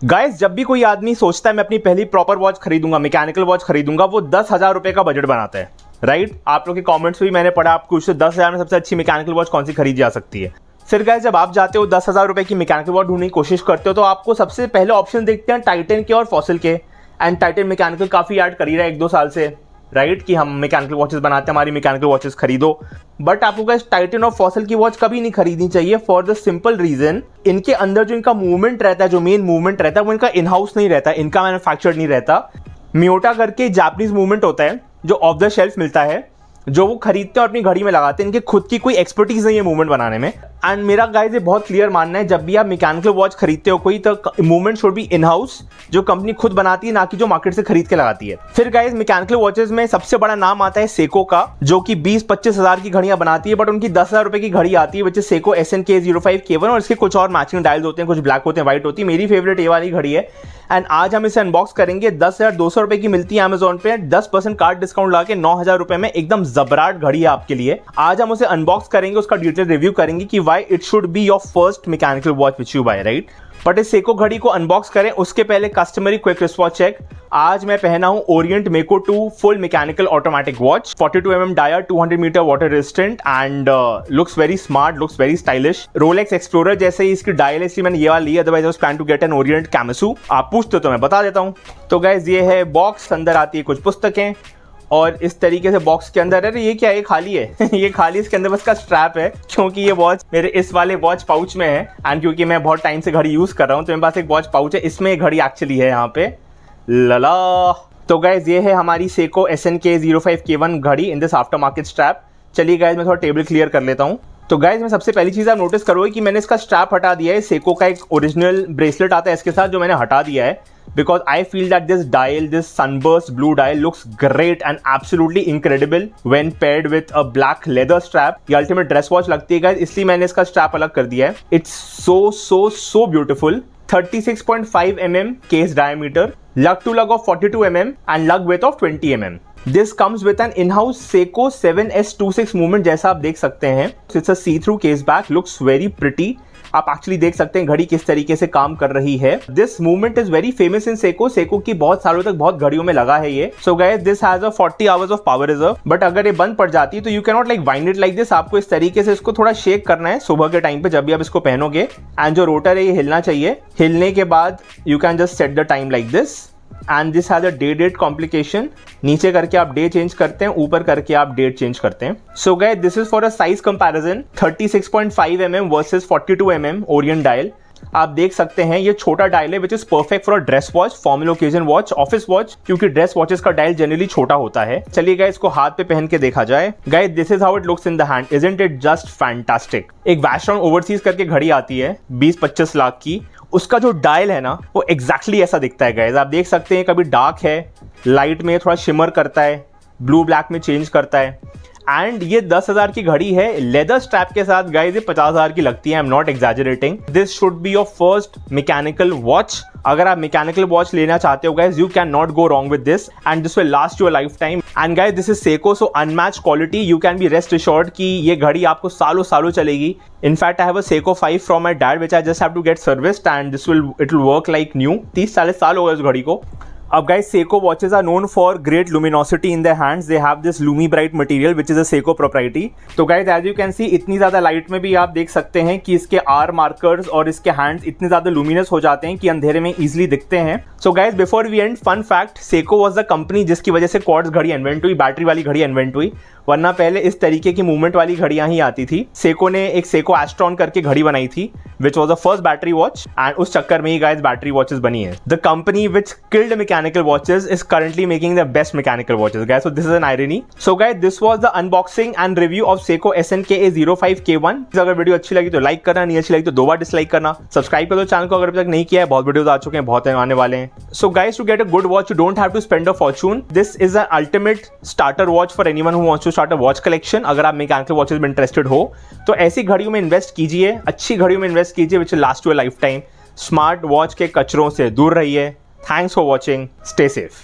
Guys, जब भी कोई आदमी सोचता है मैं अपनी पहली प्रॉपर वॉच खरीदूंगा, मैकेनिकल वॉच खरीदूंगा, वो 10,000 रुपए का बजट बनाता है, राइट। आप लोग के कमेंट्स में भी मैंने पढ़ा, आपको 10,000 में सबसे अच्छी मैकेनिकल वॉच कौन सी खरीदी जा सकती है। फिर गाइस, जब आप जाते हो 10,000 रुपए की मैकेनिकल वॉच ढूंढने की कोशिश करते हो, तो आपको सबसे पहले ऑप्शन देखते हैं टाइटन के और फॉसिल के। एंड टाइटन मैकेनिकल काफी ऐड कर ही रहा है 1-2 साल से, राइट, कि हम मैकेनिकल वॉचेस बनाते हैं, हमारी मैकेनिकल वॉचेस खरीदो। बट आपको गाइस टाइटन और फॉसिल की वॉच कभी नहीं खरीदनी चाहिए, फॉर द सिंपल रीजन, इनके अंदर जो इनका मूवमेंट रहता है, जो मेन मूवमेंट रहता है, वो इनका इन हाउस नहीं रहता, इनका मैन्युफैक्चर्ड नहीं रहता। मियोटा करके जापानीज मूवमेंट होता है जो ऑफ द शेल्फ मिलता है, जो वो खरीदते हैं और अपनी घड़ी में लगाते हैं। इनके खुद की कोई एक्सपर्टीज नहीं है मूवमेंट बनाने में। एंड मेरा गाइस ये बहुत क्लियर मानना है, जब भी आप मैकेनिकल वॉच खरीदते हो कोई, तो movement should be in house, जो कंपनी खुद बनाती है, ना कि जो मार्केट से खरीद के लगाती है। फिर गाइस, मैकेनिकल वॉचेस में सबसे बड़ा नाम आता है सेको का, जो कि 20-25 हजार की घड़ियां बनाती है, बट उनकी 10,000 रुपए की घड़ी आती है, विच इज सेको SNK05K1, और इसके कुछ और मैचिंग डायल्स होते हैं, कुछ ब्लैक होते हैं, व्हाइट होती है। मेरी फेवरेट ये वाली घड़ी है। एंड आज हम इसे अनबॉक्स करेंगे। 10,200 रुपए की मिलती है अमेजोन पे, 10% कार्ड डिस्काउंट ला के 9,000 रुपए में एकदम जबराट घड़ी है आपके लिए। आज हम उसे अनबॉक्स करेंगे, उसका डिटेल रिव्यू करेंगे कि why it should be your first mechanical watch which you buy, right. But इस सेको घड़ी को अनबॉक्स करें उसके पहले कस्टमरी क्विक रिस्पॉन्स चेक। आज मैं पहना हूं Orient Mako 2 full mechanical automatic watch, 42 mm dial, 200 metre water resistant, and looks very smart, looks very stylish. Rolex Explorer जैसे ही इसकी डायल है, इसलिए मैंने ये वाला ली, otherwise I was plan to get an Orient Kamasu. आप पूछते तो मैं बता देता हूं। तो गाइस, ये है बॉक्स, अंदर आती है कुछ पुस्तकें, और इस तरीके से बॉक्स के अंदर, अरे ये क्या है, ये खाली है ये खाली, इसके अंदर बस का स्ट्रैप है, क्योंकि ये वॉच मेरे इस वाले वॉच पाउच में है। एंड क्योंकि मैं बहुत टाइम से घड़ी यूज कर रहा हूँ, तो मेरे पास एक वॉच पाउच है, इसमें घड़ी एक्चुअली है यहाँ पे लला। तो गाइज, ये है हमारी सेको SNK05K1 घड़ी in this after market strap. चलिए गाइज, मैं थोड़ा टेबल क्लियर कर लेता हूँ। तो गाइज, मैं सबसे पहली चीज आप नोटिस करोगे कि मैंने इसका स्ट्रैप हटा दिया है। सेको का एक ओरिजिनल ब्रेसलेट आता है इसके साथ, जो मैंने हटा दिया है, because I feel that this dial, this sunburst blue dial, looks great and absolutely incredible when paired with a black leather strap. ये अल्टीमेट ड्रेस वॉच लगती है गाइस, इसलिए मैंने इसका स्ट्रैप अलग कर दिया है। It's so beautiful. 36.5 mm case diameter, lug to lug of 42 mm and lug width of 20 mm. This comes with an in-house Seiko 7S26 movement, जैसा आप देख सकते हैं। It's a see-through case back, looks very pretty. आप actually देख सकते हैं घड़ी किस तरीके से काम कर रही है। This movement is very famous in Seiko. Seiko की बहुत सालों तक बहुत घड़ियों में लगा है ये। So guys, this has a 40 hours of power reserve, but अगर ये बंद पड़ जाती है तो you can not like wind it like this. आपको इस तरीके से इसको थोड़ा शेक करना है सुबह के टाइम पे, जब भी आप इसको पहनोगे। एंड जो रोटर है ये हिलना चाहिए। हिलने के बाद you can just set the time like this. And this has a day date complication. नीचे करके आप डे चेंज करते हैं, ऊपर करके आप डेट चेंज करते हैं। So guys, this is for a size comparison, 36.5 mm versus 42 mm Orient dial. आप देख सकते हैं ये छोटा डायल है, which is perfect for a dress watch, formal occasion watch, office watch, क्योंकि ड्रेस वॉचेस का डायल जनरली छोटा होता है। चलिए गाइस, इसको हाथ पे पहन के देखा जाए। Guys, this is how it looks in the hand. Isn't it just fantastic. एक वैस्ट्रॉन ओवरसीज करके घड़ी आती है 20-25 लाख की, उसका जो डायल है ना, वो एग्जैक्टली ऐसा दिखता है गाइस। आप देख सकते हैं कभी डार्क है, लाइट में थोड़ा शिमर करता है, ब्लू ब्लैक में चेंज करता है। एंड ये 10,000 की घड़ी है, लेदर स्ट्रैप के साथ गाइस, ये 50,000 की लगती है। I am not exaggerating. This should be your first mechanical watch. अगर आप मैकेनिकल वॉच लेना चाहते हो guys, you can not go wrong with this, and this will last your life time. And guys, this is Seiko, so unmatch quality. You can be rest assured कि ये घड़ी आपको सालों सालों चलेगी। In fact I have a Seiko 5 from my dad, which I just have to get serviced, and it will work like new. 30-40 साल हो गए इस घड़ी को। अब guys, Seiko watches are known for great luminosity in their hands. They have this Lumi Bright material which is a Seiko propriety. तो guys, as you can see, इतनी ज्यादा लाइट में भी आप देख सकते हैं कि इसके आर मार्कर्स और इसके हैंड्स इतने ज्यादा लुमिनस हो जाते हैं कि अंधेरे में इजीली दिखते हैं। So guys, before we end, fun fact, Seiko was the company जिसकी वजह से क्वार्ट्ज घड़ी इन्वेंट हुई, बैटरी वाली घड़ी इन्वेंट हुई, वरना पहले इस तरीके की मूवमेंट वाली घड़ियां ही आती थी। सेको ने एक सेको एस्ट्रॉन करके घड़ी बनाई थी, which was the first battery watch, and उस चक्कर में ही गाइस बैटरी वॉचेस बनी है। The company which killed mechanical watches is currently making the best mechanical watches, guys. So this is an irony. So guys, this was the unboxing and review of Seiko SNK05K1. अगर video अच्छी लगी तो like करना, नहीं अच्छी लगी तो 2 बार dislike करना। सब्सक्राइब कर दो चैनल को अगर अभी तक नहीं किया है, बहुत वीडियोस आ चुके हैं, बहुत आने वाले हैं। So guys, to get a good watch, you don't have to spend a fortune. This is an ultimate starter watch for anyone who wants to start a watch collection. अगर आप मैकेनिकल वॉचेस में interested हो तो ऐसी घड़ियों में invest कीजिए, अच्छी घड़ियों में इन्वेस्ट कीजिए, which will last you a life time. Smart watch के कचरों से दूर रहिए। Thanks for watching. Stay safe.